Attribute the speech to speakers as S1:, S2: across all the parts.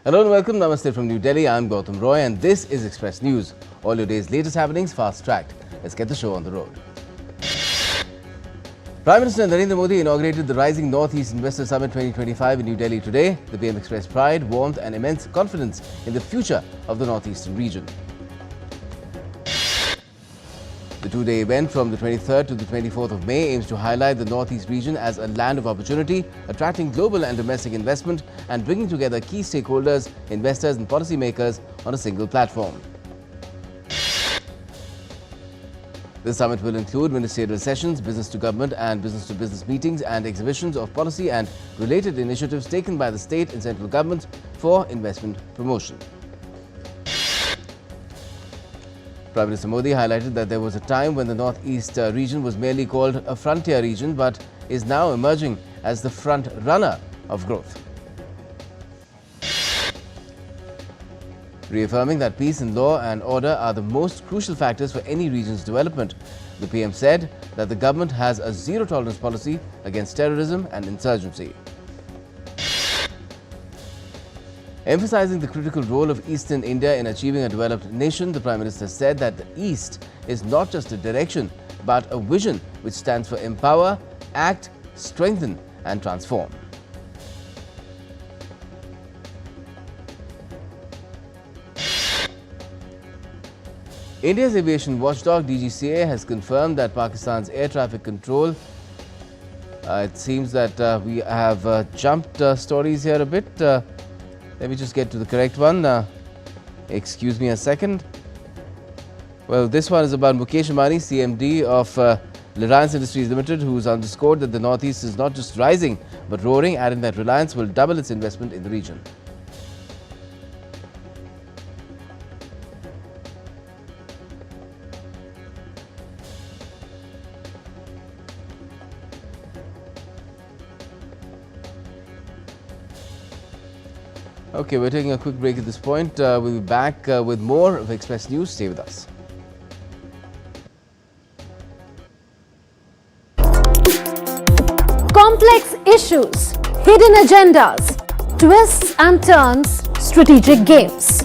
S1: Hello and welcome. Namaste from New Delhi. I'm Gautam Roy and this is Express News. All your day's latest happenings fast-tracked. Let's get the show on the road. Prime Minister Narendra Modi inaugurated the Rising Northeast Investor Summit 2025 in New Delhi today. The PM expressed pride, warmth and immense confidence in the future of the Northeastern region. The two-day event from the 23rd to the 24th of May aims to highlight the Northeast region as a land of opportunity, attracting global and domestic investment and bringing together key stakeholders, investors and policymakers on a single platform. The summit will include ministerial sessions, business-to-government and business-to-business meetings and exhibitions of policy and related initiatives taken by the state and central governments for investment promotion. Prime Minister Modi highlighted that there was a time when the Northeast region was merely called a frontier region but is now emerging as the front runner of growth. Reaffirming that peace and law and order are the most crucial factors for any region's development, the PM said that the government has a zero-tolerance policy against terrorism and insurgency. Emphasizing the critical role of Eastern India in achieving a developed nation, the Prime Minister said that the East is not just a direction but a vision which stands for empower, act, strengthen and transform. India's aviation watchdog DGCA has confirmed that Pakistan's air traffic control, it seems that we have jumped stories here a bit. Let me just get to the correct one. Excuse me a second. Well, this one is about Mukesh Ambani, CMD of Reliance Industries Limited, who's underscored that the Northeast is not just rising but roaring, adding that Reliance will double its investment in the region. Okay, we're taking a quick break at this point. We'll be back with more of Express News. Stay with us.
S2: Complex issues, hidden agendas, twists and turns, strategic games.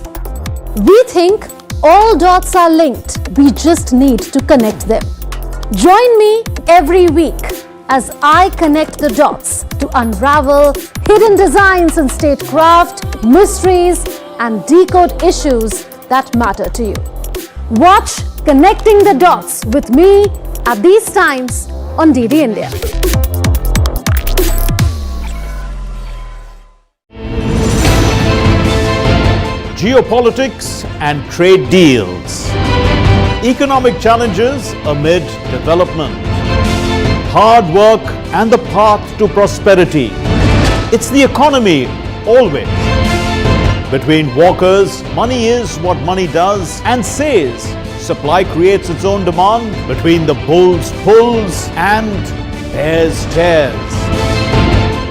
S2: We think all dots are linked. We just need to connect them. Join me every week as I connect the dots to unravel hidden designs in statecraft, mysteries and decode issues that matter to you. Watch Connecting the Dots with me at these times on DD India.
S3: Geopolitics and trade deals. Economic challenges amid development. Hard work and the path to prosperity. It's the economy, always. Between walkers, money is what money does and says. Supply creates its own demand. Between the bulls pulls and bears tears.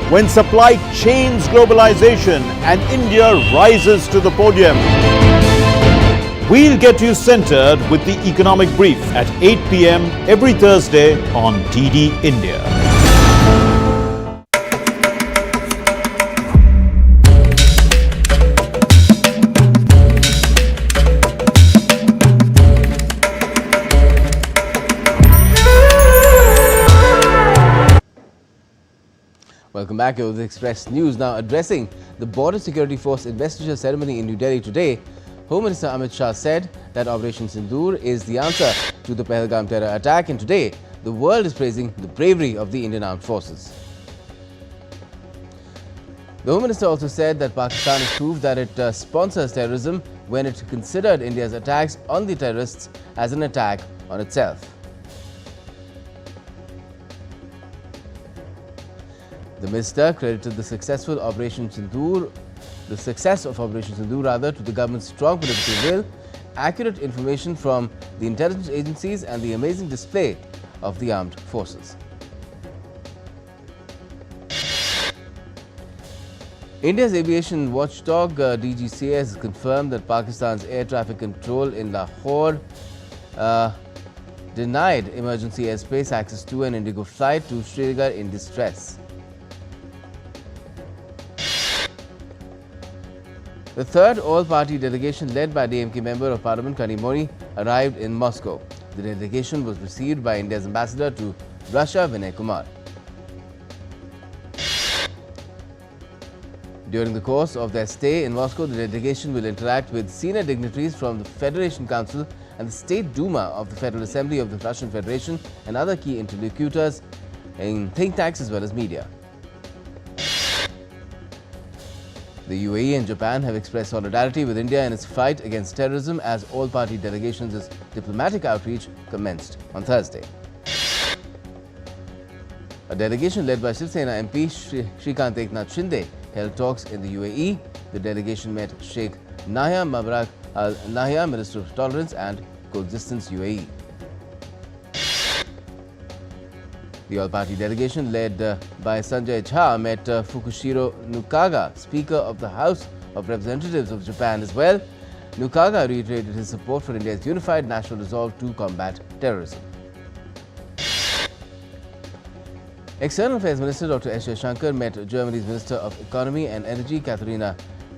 S3: When supply chains globalization and India rises to the podium. We'll get you centered with the Economic Brief at 8 p.m. every Thursday on DD India.
S1: Welcome back to the Express News. Now, addressing the Border Security Force investiture ceremony in New Delhi today, Home Minister Amit Shah said that Operation Sindoor is the answer to the Pahalgam terror attack, and today the world is praising the bravery of the Indian Armed Forces. The Home Minister also said that Pakistan has proved that it sponsors terrorism when it considered India's attacks on the terrorists as an attack on itself. The minister credited the success of Operation Sindoor to the government's strong political will, accurate information from the intelligence agencies and the amazing display of the armed forces. India's aviation watchdog DGCA has confirmed that Pakistan's air traffic control in Lahore denied emergency airspace access to an Indigo flight to Srinagar in distress. The third all-party delegation led by DMK Member of Parliament Kanimori arrived in Moscow. The delegation was received by India's ambassador to Russia, Vinay Kumar. During the course of their stay in Moscow, the delegation will interact with senior dignitaries from the Federation Council and the State Duma of the Federal Assembly of the Russian Federation and other key interlocutors in think tanks as well as media. The UAE and Japan have expressed solidarity with India in its fight against terrorism as all-party delegations' diplomatic outreach commenced on Thursday. A delegation led by Shiv Sena MP Shrikant Eknath Shinde held talks in the UAE. The delegation met Sheikh Nahya Mabrak Al Nahya, Minister of Tolerance and Coexistence UAE. The all-party delegation led by Sanjay Jha met Fukushiro Nukaga, Speaker of the House of Representatives of Japan as well. Nukaga reiterated his support for India's unified national resolve to combat terrorism. External Affairs Minister Dr. S. Shankar met Germany's Minister of Economy and Energy Katharina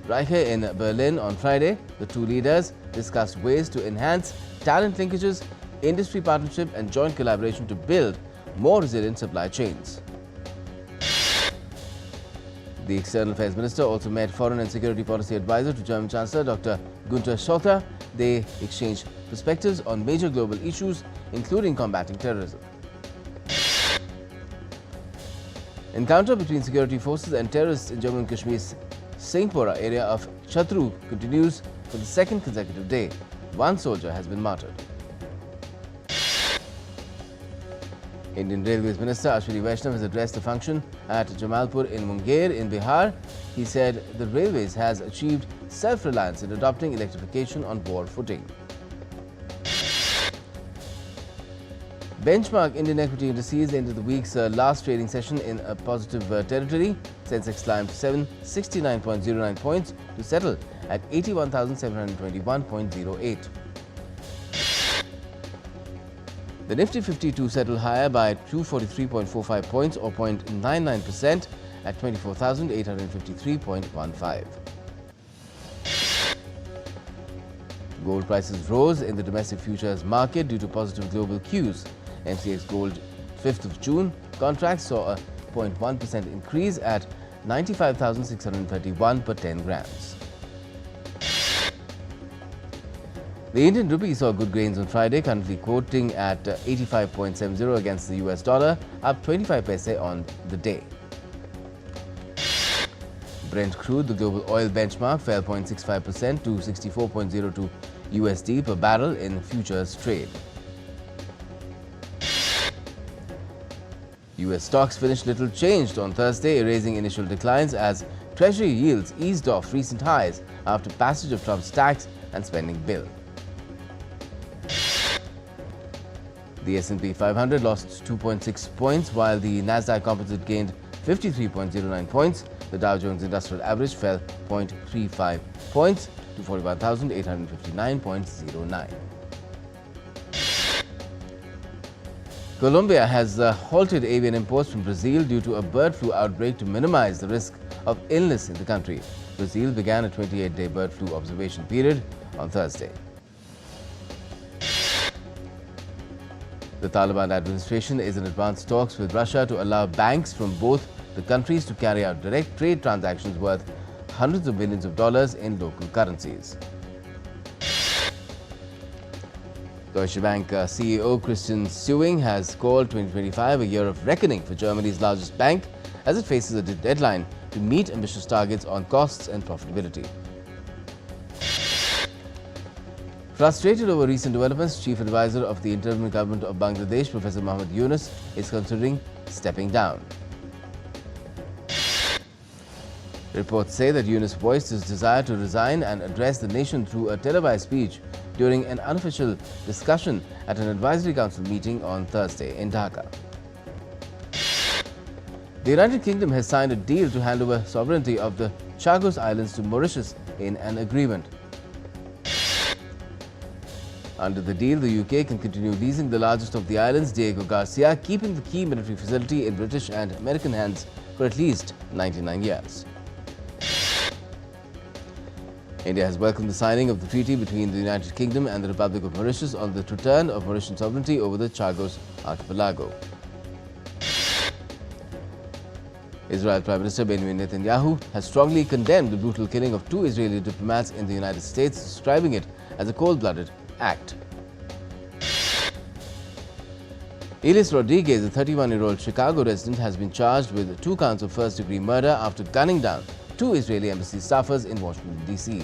S1: Reiche in Berlin on Friday. The two leaders discussed ways to enhance talent linkages, industry partnership and joint collaboration to build more resilient supply chains. The External Affairs Minister also met Foreign and Security Policy Advisor to German Chancellor Dr. Günther Scholter. They exchanged perspectives on major global issues, including combating terrorism. Encounter between security forces and terrorists in Jammu and Kashmir's Singhpora area of Chatru continues for the second consecutive day. One soldier has been martyred. Indian Railways Minister Ashwini Vaishnav has addressed a function at Jamalpur in Munger in Bihar. He said the railways has achieved self-reliance in adopting electrification on war footing. Benchmark Indian equity indices ended the week's last trading session in a positive territory. Sensex climbed 769.09 points to settle at 81,721.08. The Nifty 52 settled higher by 243.45 points or 0.99% at 24,853.15. Gold prices rose in the domestic futures market due to positive global cues. MCX Gold 5th of June contracts saw a 0.1% increase at 95,631 per 10 grams. The Indian rupee saw good gains on Friday, currently quoting at 85.70 against the US dollar, up 25 paise on the day. Brent crude, the global oil benchmark, fell 0.65% to 64.02 USD per barrel in futures trade. US stocks finished little changed on Thursday, erasing initial declines as Treasury yields eased off recent highs after passage of Trump's tax and spending bill. The S&P 500 lost 2.6 points, while the Nasdaq Composite gained 53.09 points. The Dow Jones Industrial Average fell 0.35 points to 41,859.09. Colombia has halted avian imports from Brazil due to a bird flu outbreak to minimize the risk of illness in the country. Brazil began a 28-day bird flu observation period on Thursday. The Taliban administration is in advanced talks with Russia to allow banks from both the countries to carry out direct trade transactions worth hundreds of millions of dollars in local currencies. Deutsche Bank CEO Christian Sewing has called 2025 a year of reckoning for Germany's largest bank as it faces a deadline to meet ambitious targets on costs and profitability. Frustrated over recent developments, Chief Advisor of the Interim Government of Bangladesh, Professor Muhammad Yunus, is considering stepping down. Reports say that Yunus voiced his desire to resign and address the nation through a televised speech during an unofficial discussion at an advisory council meeting on Thursday in Dhaka. The United Kingdom has signed a deal to hand over sovereignty of the Chagos Islands to Mauritius in an agreement. Under the deal, the UK can continue leasing the largest of the islands, Diego Garcia, keeping the key military facility in British and American hands for at least 99 years. India has welcomed the signing of the treaty between the United Kingdom and the Republic of Mauritius on the return of Mauritian sovereignty over the Chagos archipelago. Israel Prime Minister Benjamin Netanyahu has strongly condemned the brutal killing of 2 Israeli diplomats in the United States, describing it as a cold-blooded act. Elias Rodriguez, a 31-year-old Chicago resident, has been charged with 2 counts of first-degree murder after gunning down 2 Israeli embassy staffers in Washington, D.C.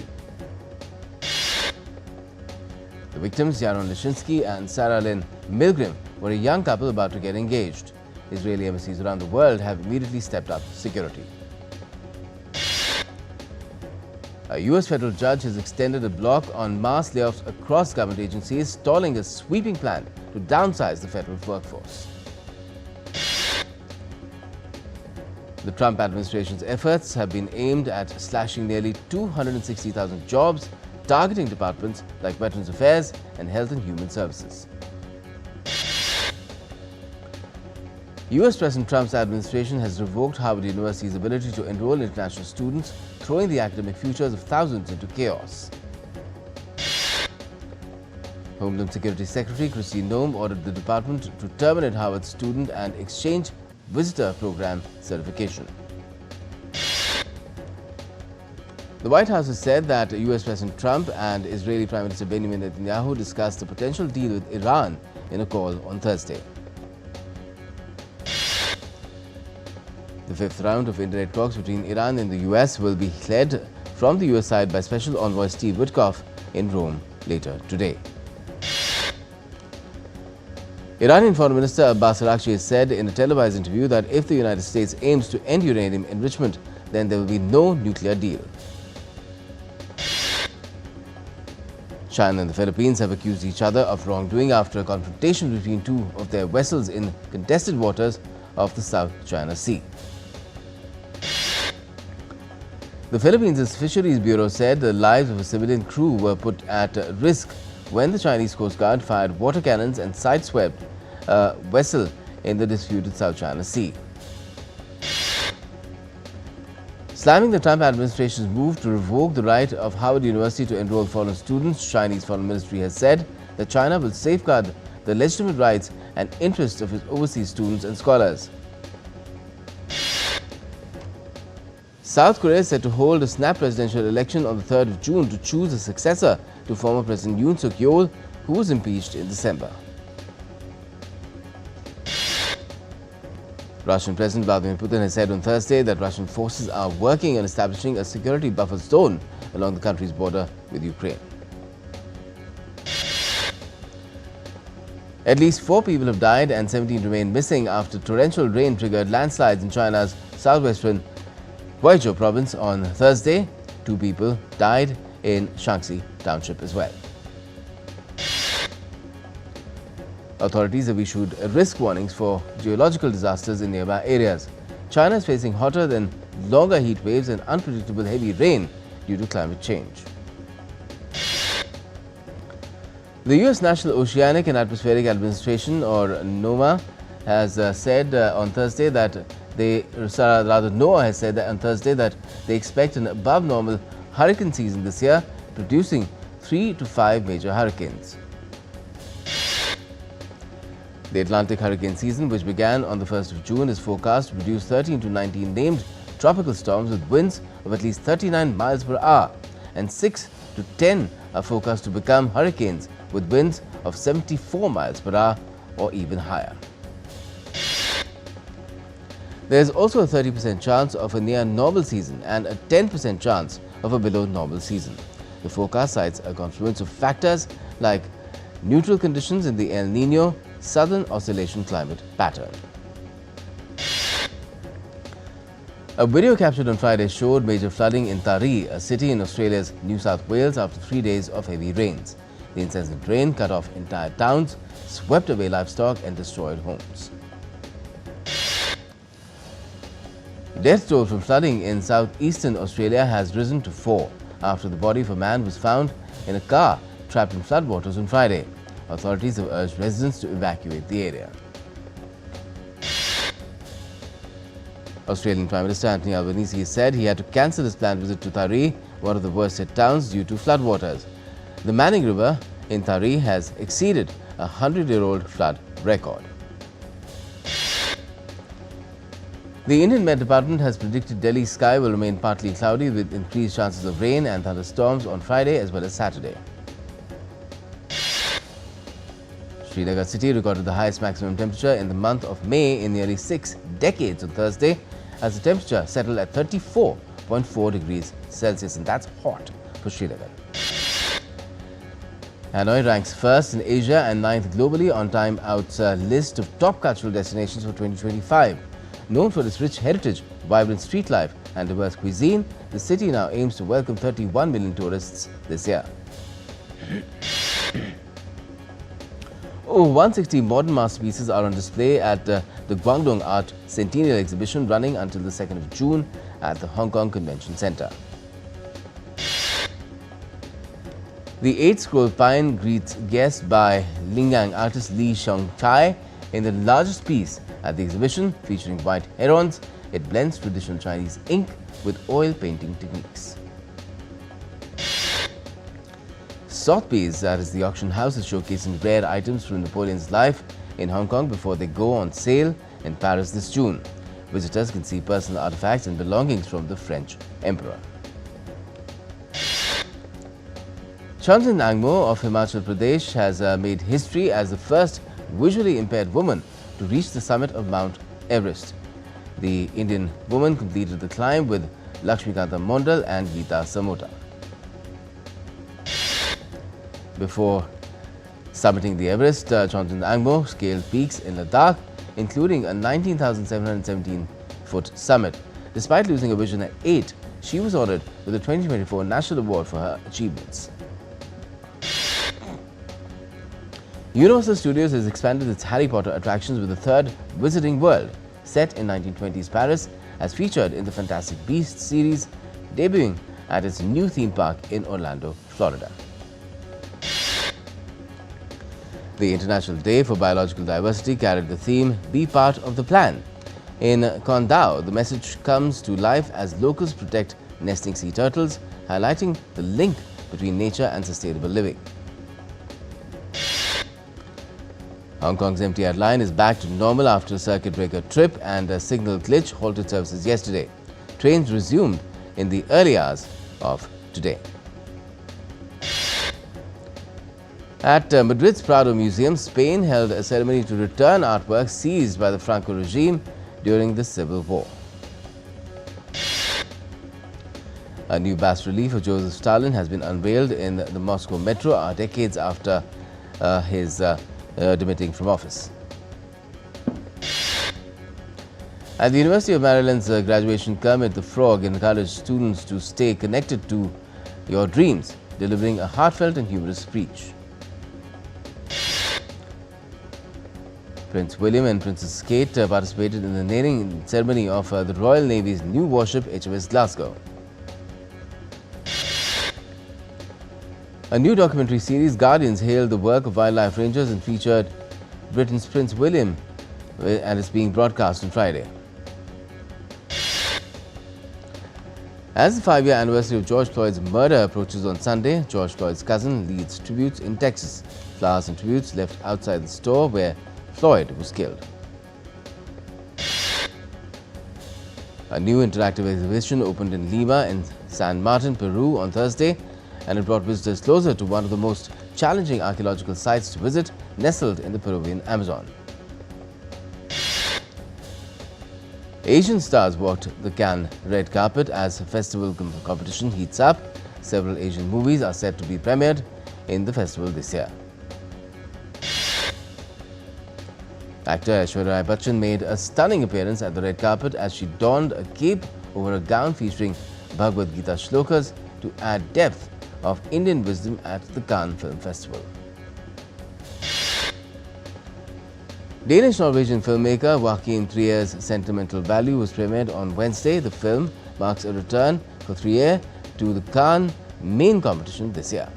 S1: The victims, Yaron Lishinsky and Sarah Lynn Milgram, were a young couple about to get engaged. Israeli embassies around the world have immediately stepped up security. A U.S. federal judge has extended a block on mass layoffs across government agencies, stalling a sweeping plan to downsize the federal workforce. The Trump administration's efforts have been aimed at slashing nearly 260,000 jobs, targeting departments like Veterans Affairs and Health and Human Services. U.S. President Trump's administration has revoked Harvard University's ability to enroll international students, throwing the academic futures of thousands into chaos. Homeland Security Secretary Kristi Noem ordered the department to terminate Harvard's student and exchange visitor program certification. The White House has said that U.S. President Trump and Israeli Prime Minister Benjamin Netanyahu discussed a potential deal with Iran in a call on Thursday. The 5th round of indirect talks between Iran and the U.S. will be led from the U.S. side by Special Envoy Steve Witkoff in Rome later today. Iranian Foreign Minister Abbas Araghchi has said in a televised interview that if the United States aims to end uranium enrichment, then there will be no nuclear deal. China and the Philippines have accused each other of wrongdoing after a confrontation between 2 of their vessels in contested waters of the South China Sea. The Philippines' Fisheries Bureau said the lives of a civilian crew were put at risk when the Chinese Coast Guard fired water cannons and sideswept a vessel in the disputed South China Sea. Slamming the Trump administration's move to revoke the right of Harvard University to enroll foreign students, Chinese Foreign Ministry has said that China will safeguard the legitimate rights and interests of its overseas students and scholars. South Korea is set to hold a snap presidential election on the 3rd of June to choose a successor to former President Yoon Suk-yeol, who was impeached in December. Russian President Vladimir Putin has said on Thursday that Russian forces are working on establishing a security buffer zone along the country's border with Ukraine. At least 4 people have died and 17 remain missing after torrential rain triggered landslides in China's southwestern Guizhou province on Thursday. 2 people died in Shaanxi township as well. Authorities have issued risk warnings for geological disasters in nearby areas. China is facing hotter than longer heat waves and unpredictable heavy rain due to climate change. The U.S. National Oceanic and Atmospheric Administration, or NOAA, has said on Thursday that NOAA has said that on Thursday that they expect an above-normal hurricane season this year, producing 3 to 5 major hurricanes. The Atlantic hurricane season, which began on the 1st of June, is forecast to produce 13 to 19 named tropical storms with winds of at least 39 miles per hour, and 6 to 10 are forecast to become hurricanes with winds of 74 miles per hour or even higher. There is also a 30% chance of a near-normal season and a 10% chance of a below-normal season. The forecast cites a confluence of factors like neutral conditions in the El Niño Southern Oscillation climate pattern. A video captured on Friday showed major flooding in Taree, a city in Australia's New South Wales, after 3 days of heavy rains. The incessant rain cut off entire towns, swept away livestock and destroyed homes. Death toll from flooding in southeastern Australia has risen to 4 after the body of a man was found in a car trapped in floodwaters on Friday. Authorities have urged residents to evacuate the area. Australian Prime Minister Anthony Albanese said he had to cancel his planned visit to Taree, one of the worst hit towns, due to floodwaters. The Manning River in Taree has exceeded a 100-year-old flood record. The Indian Met Department has predicted Delhi's sky will remain partly cloudy with increased chances of rain and thunderstorms on Friday as well as Saturday. Srinagar city recorded the highest maximum temperature in the month of May in nearly 6 decades on Thursday, as the temperature settled at 34.4 degrees Celsius, and that's hot for Srinagar. Hanoi ranks first in Asia and 9th globally on Time Out's list of top cultural destinations for 2025. Known for its rich heritage, vibrant street life and diverse cuisine, the city now aims to welcome 31 million tourists this year. 160 modern masterpieces are on display at the Guangdong Art Centennial Exhibition running until the 2nd of June at the Hong Kong Convention Centre. The 8-scroll pine greets guests by Lingang artist Li Xiongchai in the largest piece at the exhibition, featuring white herons. It blends traditional Chinese ink with oil painting techniques. Sotheby's, that is the auction house, is showcasing rare items from Napoleon's life in Hong Kong before they go on sale in Paris this June. Visitors can see personal artifacts and belongings from the French Emperor. Chandan Angmo of Himachal Pradesh has made history as the first visually impaired woman to reach the summit of Mount Everest. The Indian woman completed the climb with Lakshmikanta Mondal and Geeta Samota. Before summiting the Everest, Chandan Angmo scaled peaks in Ladakh, including a 19,717-foot summit. Despite losing her vision at 8, she was honored with the 2024 National Award for her achievements. Universal Studios has expanded its Harry Potter attractions with a third Wizarding World, set in 1920s Paris, as featured in the Fantastic Beasts series, debuting at its new theme park in Orlando, Florida. The International Day for Biological Diversity carried the theme, Be Part of the Plan. In Kondao, the message comes to life as locals protect nesting sea turtles, highlighting the link between nature and sustainable living. Hong Kong's MTR line is back to normal after a circuit breaker trip and a signal glitch halted services yesterday. Trains resumed in the early hours of today. At Madrid's Prado Museum, Spain held a ceremony to return artwork seized by the Franco regime during the Civil War. A new bas-relief of Joseph Stalin has been unveiled in the Moscow metro decades after his demitting from office. At the University of Maryland's graduation, Kermit the Frog encouraged students to stay connected to your dreams, delivering a heartfelt and humorous speech. Prince William and Princess Kate participated in the naming ceremony of the Royal Navy's new warship HMS Glasgow. A new documentary series, Guardians, hailed the work of wildlife rangers and featured Britain's Prince William, and is being broadcast on Friday. As the 5-year anniversary of George Floyd's murder approaches on Sunday, George Floyd's cousin leads tributes in Texas. Flowers and tributes left outside the store where Floyd was killed. A new interactive exhibition opened in Lima and San Martin, Peru on Thursday, and it brought visitors closer to one of the most challenging archaeological sites to visit, nestled in the Peruvian Amazon. Asian stars walked the Cannes red carpet as festival competition heats up. Several Asian movies are set to be premiered in the festival this year. Actor Aishwarya Rai Bachchan made a stunning appearance at the red carpet as she donned a cape over a gown featuring Bhagavad Gita shlokas to add depth of Indian wisdom at the Cannes Film Festival. Danish-Norwegian filmmaker Joachim Trier's Sentimental Value was premiered on Wednesday. The film marks a return for Trier to the Cannes main competition this year.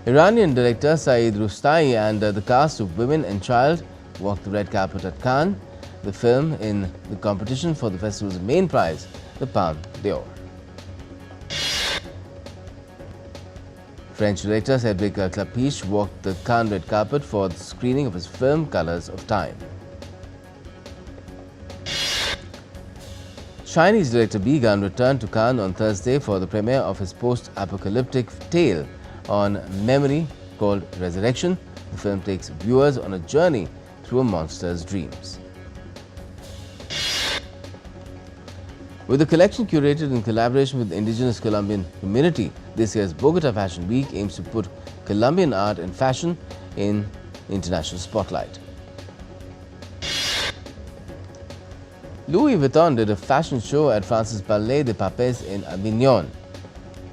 S1: Iranian director Saeed Rustai and the cast of Women and Child walked the red carpet at Cannes, the film in the competition for the festival's main prize, the Palme d'Or. French director Cédric Clapiche walked the Cannes red carpet for the screening of his film Colors of Time. Chinese director Bi Gan returned to Cannes on Thursday for the premiere of his post-apocalyptic tale on memory called Resurrection. The film takes viewers on a journey through a monster's dreams. With the collection curated in collaboration with the indigenous Colombian community, this year's Bogota Fashion Week aims to put Colombian art and fashion in international spotlight. Louis Vuitton did a fashion show at France's Palais des Papes in Avignon.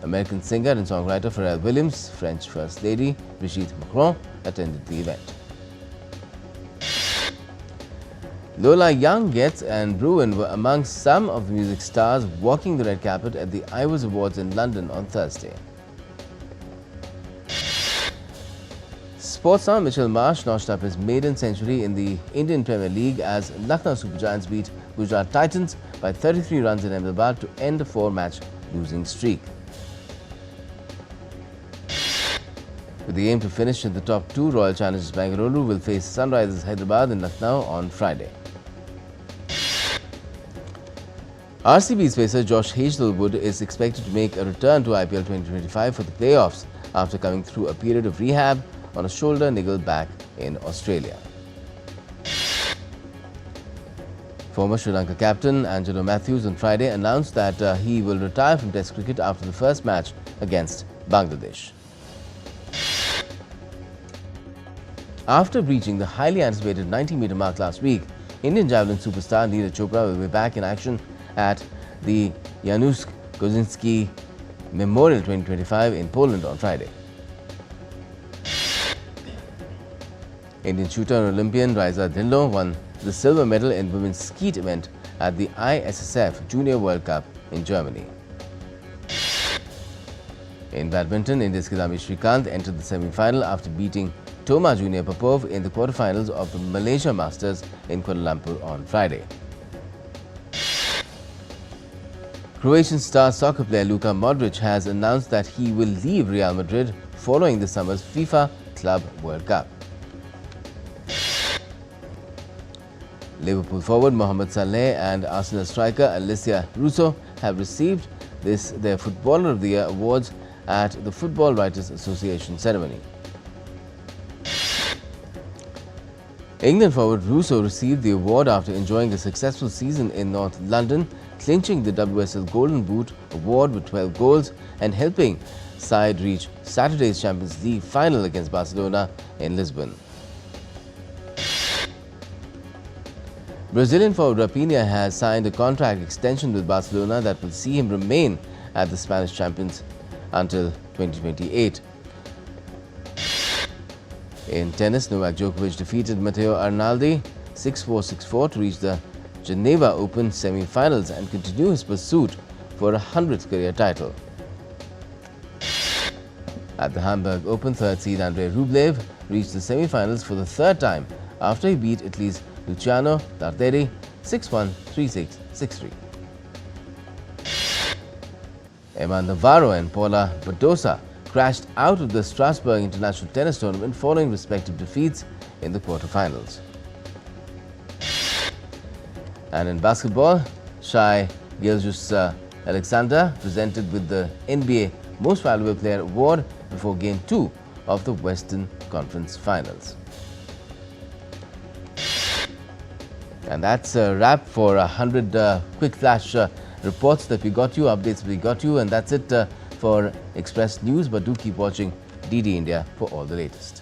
S1: American singer and songwriter Pharrell Williams, French First Lady Brigitte Macron attended the event. Lola Young, Getz and Bruin were among some of the music stars walking the red carpet at the Ivors Awards in London on Thursday. Sports star Mitchell Marsh notched up his maiden century in the Indian Premier League as Lucknow Super Giants beat Gujarat Titans by 33 runs in Ahmedabad to end a 4-match losing streak. With the aim to finish in the top 2, Royal Challengers Bengaluru will face Sunrisers Hyderabad in Lucknow on Friday. RCB's pacer Josh Hazlewood is expected to make a return to IPL 2025 for the playoffs after coming through a period of rehab on a shoulder niggle back in Australia. Former Sri Lanka captain Angelo Matthews on Friday announced that he will retire from Test cricket after the first match against Bangladesh. After breaching the highly anticipated 90-meter mark last week, Indian javelin superstar Neeraj Chopra will be back in action at the Janusz Kosinski Memorial 2025 in Poland on Friday. Indian shooter and Olympian Raisa Dhillon won the silver medal in women's skeet event at the ISSF Junior World Cup in Germany. In badminton, India's Kidambi Srikanth entered the semi-final after beating Toma Junior Popov in the quarterfinals of the Malaysia Masters in Kuala Lumpur on Friday. Croatian star soccer player Luka Modric has announced that he will leave Real Madrid following this summer's FIFA Club World Cup. Liverpool forward Mohamed Salah and Arsenal striker Alicia Russo have received their Footballer of the Year awards at the Football Writers Association ceremony. England forward Russo received the award after enjoying a successful season in North London, clinching the WSL Golden Boot award with 12 goals and helping side reach Saturday's Champions League final against Barcelona in Lisbon. Brazilian forward Rapinha has signed a contract extension with Barcelona that will see him remain at the Spanish champions until 2028. In tennis, Novak Djokovic defeated Matteo Arnaldi 6-4, 6-4 to reach the Geneva Open semi-finals and continue his pursuit for a 100th career title. At the Hamburg Open, third seed Andrei Rublev reached the semi-finals for the third time after he beat Italy's Luciano Tarteri 6-1, 3-6, 6-3. Emma Navarro and Paula Badosa crashed out of the Strasbourg International Tennis Tournament following respective defeats in the quarterfinals. And in basketball, Shai Gilgeous-Alexander presented with the NBA Most Valuable Player award before Game 2 of the Western Conference Finals. And that's a wrap for 100 quick flash reports that we got you, updates we got you, and that's it for Express News. But do keep watching DD India for all the latest.